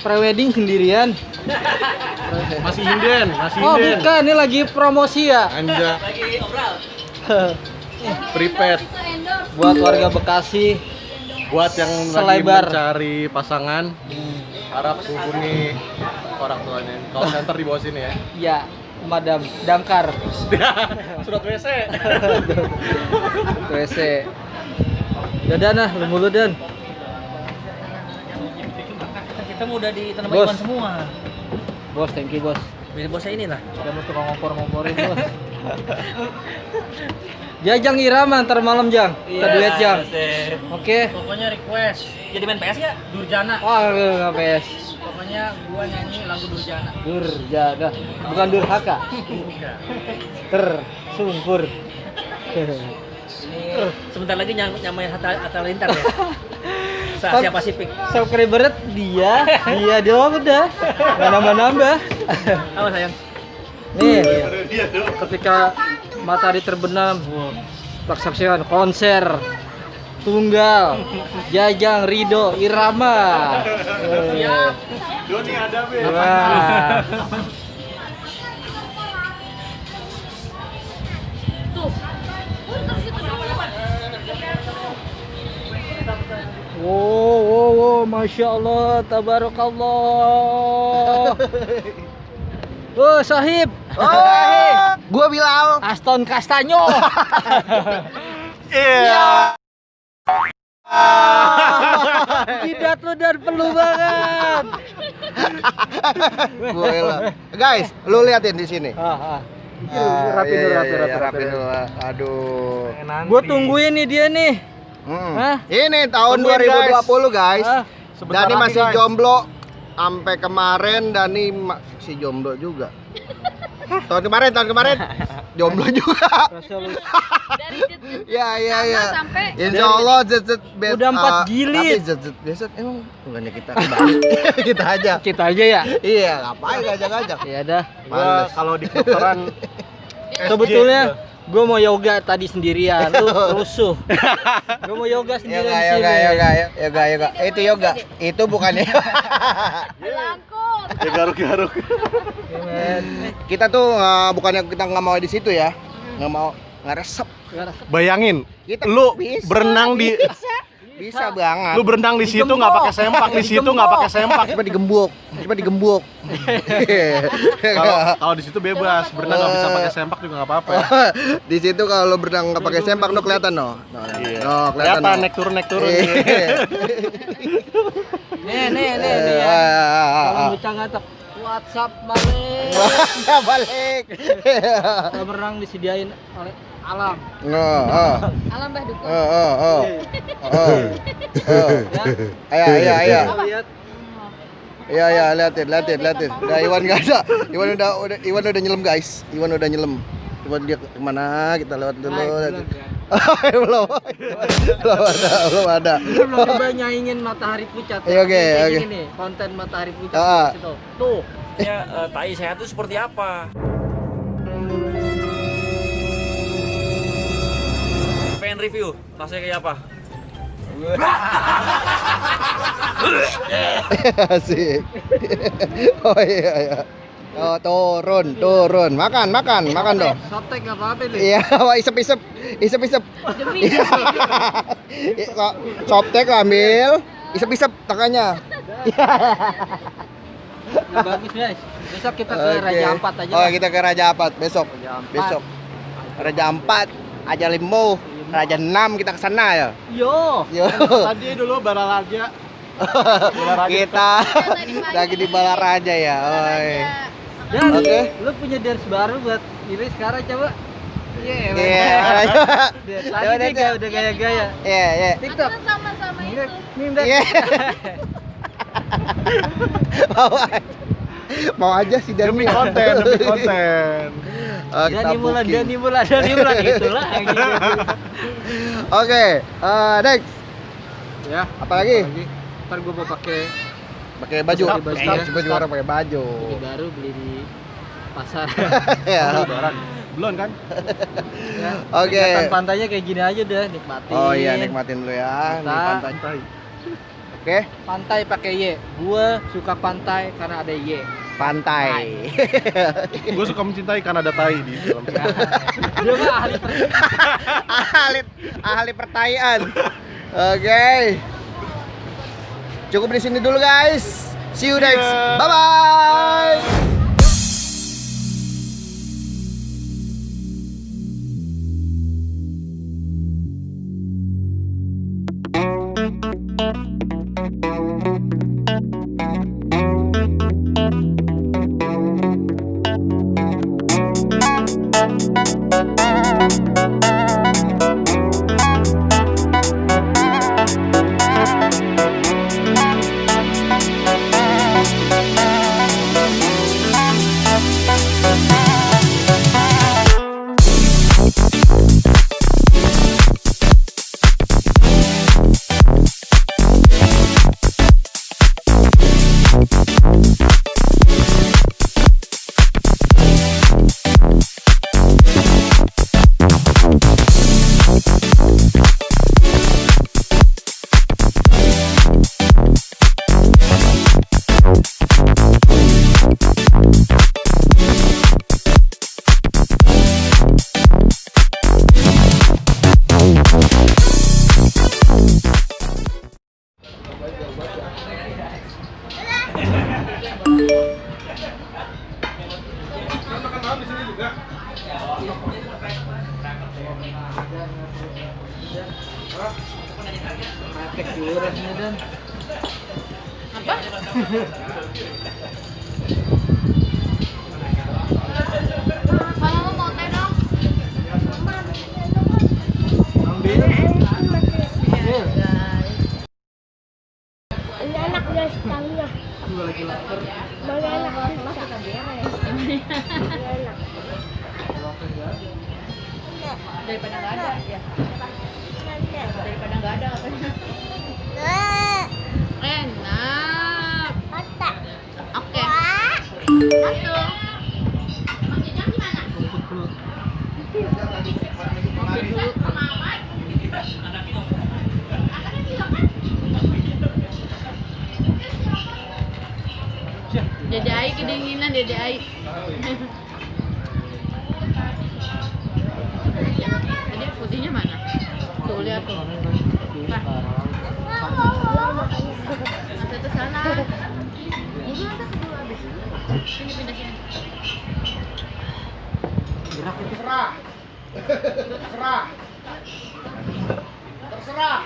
Prewedding sendirian. Masih inden. Oh bukan, ini lagi promosi ya. Anda prepaid Buat warga Bekasi. buat yang Selebar. lagi mencari pasangan, harap hubungi orang tuanya. Call center di bawah sini ya. Ya, Madam Damkar. Surat WC. WC. Dadah nah, lu mulu Dan. Kita mau udah ditanam Bos. ikan semua. Bos, thank you bos. Biar bosnya ini lah. Kamu tukang ngompor-ngomporin bos. Jajang irama ntar malam Jang. Kita duet Jang. Oke. Pokoknya request. Jadi main PS ya? Durjana. Wah, nggak PS. Pokoknya gua nyanyi lagu Durjana. Durjana, bukan durhaka. Tersungkur. Ini sebentar lagi nyamain Hatta Lintar ya. Asia Pasifik. Subscriber dia doang udah. Nggak nambah-nambah. Apa sayang? Nih, ketika matahari terbenam, saksikan konser tunggal Jajang Rido Irama. Siap. Doni ada be. Wah. Wow, masya Allah, tabarakallah. Oh, Sahib. Gua Bilal. Aston Castanyo. Iya. Jidat lu dan perlu banget. Gua Bilal. Guys, lu liatin di sini. Rapi dulu. Aduh. Gue tungguin nih dia nih. Hah? Ini tahun Tungguin, 2020 guys. Sebentar Dani lagi, masih guys. jomblo sampai kemarin. Dani masih jomblo juga. tahun kemarin jomblo juga. Dari jet Ya. sampai Insya Allah zet Udah 4 jilid. Tapi zet besok emang bukannya kita kembali. kita aja. Kita aja ya. Iya, ngapain ngajak-ngajak. Ya dah. Gua Males. kalau di kedokteran Sebetulnya gue mau yoga tadi sendirian, lu rusuh. Gue mau yoga sendirian di sini. Yoga. Itu yoga. Itu bukannya. belangkot. ya garuk-garuk. Kita tuh bukannya kita nggak mau di situ ya. Nggak mau ngeresep. Bayangin, Kita lu bisa, berenang di bisa banget. lu berenang di situ nggak pakai sempak, di situ nggak pakai sempak. Coba digembuk. Kalau di situ bebas, berenang nggak bisa pakai sempak juga nggak apa-apa. Di situ kalau lo berenang nggak pakai sempak, no kelihatan no. Iya. No, Kelihatan no. naik turun. Nih ya. Kalau bocah ngatak WhatsApp balik. Wah, balik. Kalau berenang disediain oleh alam. Alam Mbah Dukun. Ayo. Lihat. Iya, liatin. Udah Iwan nggak ada. Iwan udah nyelam guys. Iwan dia kemana? Kita lewat dulu. Belum ada. Belum coba nyaingin matahari pucat. Iya, oke. Kayak gini nih, konten matahari pucat di situ. Tuh. Ya, tai sehat itu seperti apa? Pengen review, rasanya kayak apa? Asik. Oh iya. Oh, turun. Makan dong. Sotek nggak apa-apa nih. Iya, wah, isep. Softtek ambil, isep tangannya. Ya, bagus guys. Besok kita ke Oke. Raja Ampat aja. Oh, lah. kita ke Raja Ampat besok. Raja Ampat, Raja Limau, Raja 6 kita ke sana ya. Yo. Tadi dulu Baralaja. Kita lagi di Balaraja ya. Oi. Dan Oke. lu punya dance baru buat ini sekarang coba. Iya. Tadi dia udah gaya-gaya. Iya. TikTok. Kan sama-sama itu. Nih, Mbak. Iya. Mau aja sih Demi konten. Dani mula gitu lah. Oke, next. Ya, Apalagi? ntar gue mau pakai Baju. Baju. Baju orang pakai baju. baju baru beli di pasar. Ya. Belum kan? Ya, Oke. kegiatan pantainya kayak gini aja deh, nikmatin. Oh iya, nikmatin dulu ya. Nih Kita- pantai. Oke, Pantai pakai Y. Gua suka pantai karena ada Y. pantai. Gue suka mencintai karena ada tai di dalam. Dia mah ahli ahli pertanyaan. Oke. Cukup di sini dulu guys. See you next. Bye bye. Matek dulu rasanya dan. Kalau mau teh dong. Ambil. Ini enak guys, tangnya. Gua lagi lapar. Boleh enak masak enak. Daripada nggak ada ya. Daripada nggak ada katanya. Enak. Oke. Satu. Maksudnya gimana? Kopi dulu. Dede Ai kedinginan Dede Ai. Tadi putihnya mana? Tuh lihat tuh. Masa itu sana. Ini ada kedua habis. Sini pindah sini. Gerak itu. Terserah.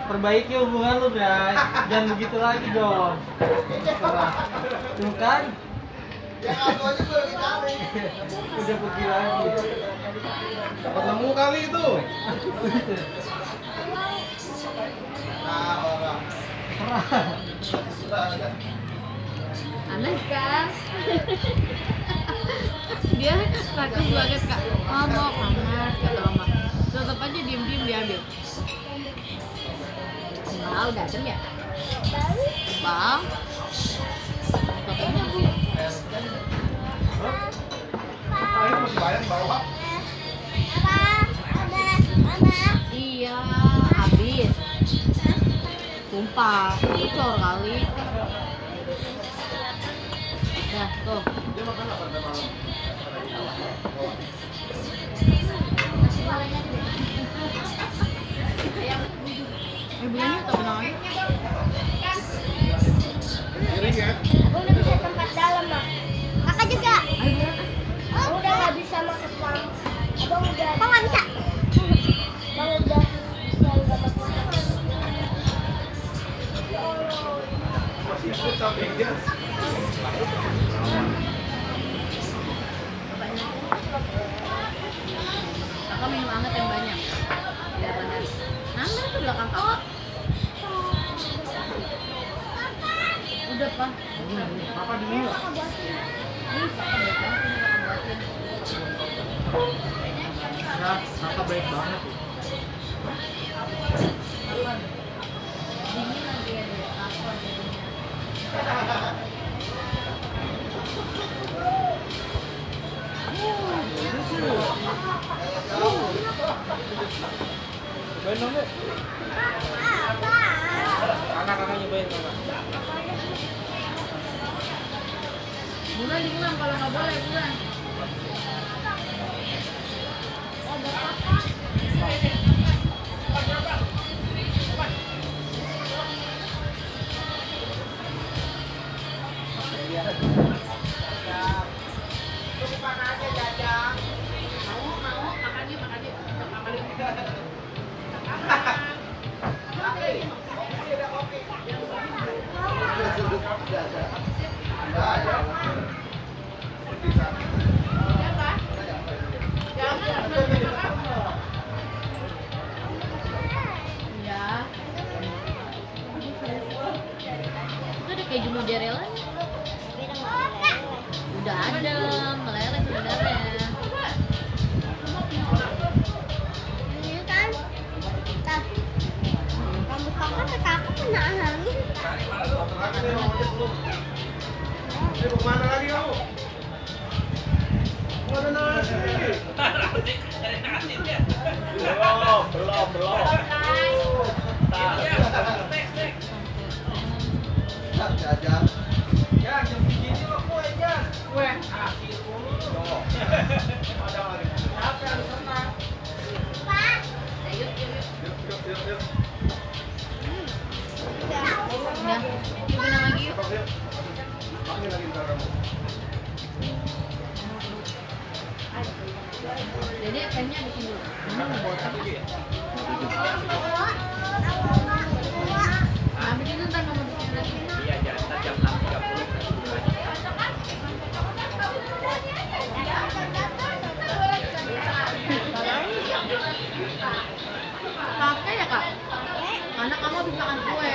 Perbaiki hubungan lu, Bray. Jangan begitu lagi dong. Tuh kan? Udah pergi lagi. Dapat nemu kali itu. Aneh kan? Dia rakus banget kak. Mama panas kata mama. Tetap aja diem-diem diambil. Wow, udah adem ya? Bang. Katanya Bu. Iya, habis. Sumpah, bocor kali. Dah, tuh. Bilangnya atau benangnya? Aku udah bisa tempat dalam, Mak. Kakak juga. Aku udah nggak bisa masuk bang. Abang udah. Kok nggak bisa? Bang udah bisa nggak masuk. Ya Allah. Kakak minum anget yang banyak. Biar panas. Nangis tuh belakang kakak. Udah, Pak. Apa di sini? Ya, kakak baik banget. Dingin lagi ya, deh. Apa jadinya? Kakak nyobain kakak. Bulan dibilang kalau nggak boleh bulan. Ya. Itu ada keju mozzarella. Udah ada meleleh sebenarnya. Ini kan. Tah. Rambut kakak cakep kena angin. Kemana lagi kamu? Belum. Jajan. Ya, jam segini kok kuenya. Kue akhir mulu. Ada lagi. Siapa yang senang? Pak. Yuk. Ya. Cobain lagi yuk. Pakai lagi ntar kamu. Jadi M-nya bikin dulu. Nah, bikin itu ntar kamu bikin lagi. Iya, jangan jam 6.30. Pakai ya kak? Karena kamu habis makan kue.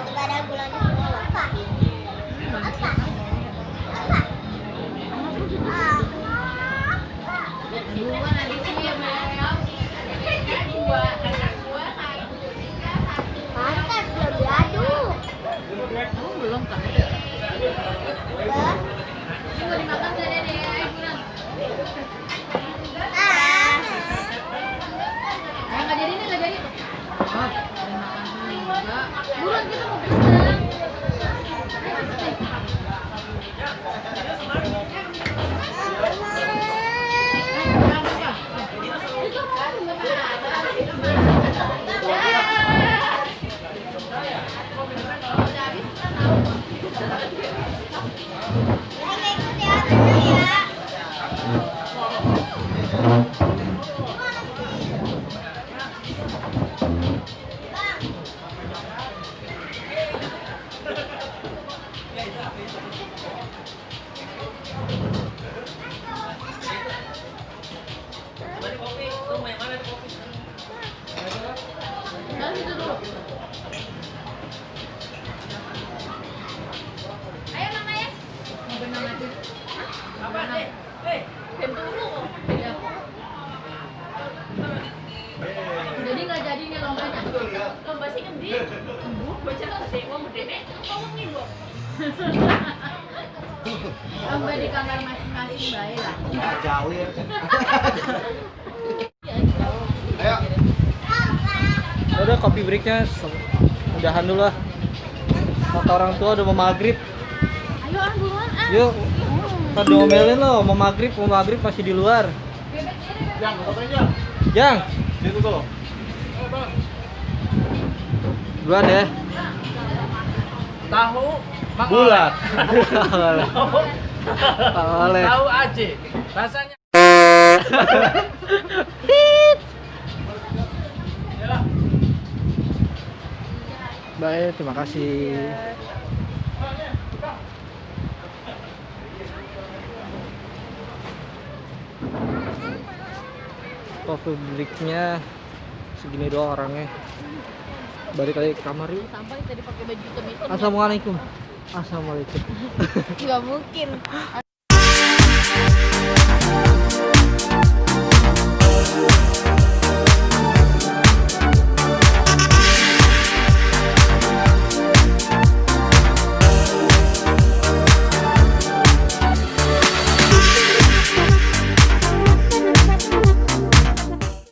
Gak ada gulanya semua. Apa? Apa? Dua nanti sih ya, Pantas belum diaduk. kamu belum kak? Bah. Ini mau dimakan gak deh? Ayo bilang. Nggak jadi nih, nggak jadi. Oh, dimakan dulu juga. Buruan kita mau bilang. Ayo Mama ya. Mau benang aja. Apa deh? Ya. Jadi nggak jadi nih lombanya. Lomba sih gede. Baca gede, wong gede nih. Ngomong nih, Bu. Lomba di kamar masing-masing baik lah. Jauh ya. Ayo. Udah kopi breaknya udahan dulu lah. Kata orang tua udah mau maghrib. Ayo ah buruan ah. Yuk. Kita diomelin lo, mau maghrib masih di luar. Yang, fotonya. Jang, Situ tuh. duluan deh. Tahu Bulat. Oleh. Tahu aja. Rasanya Baik, terima kasih. Coffee breaknya segini doang orangnya. Balik lagi ke kamar yuk. Sampai tadi pakai baju hitam. Assalamualaikum. Assalamualaikum. Nggak mungkin.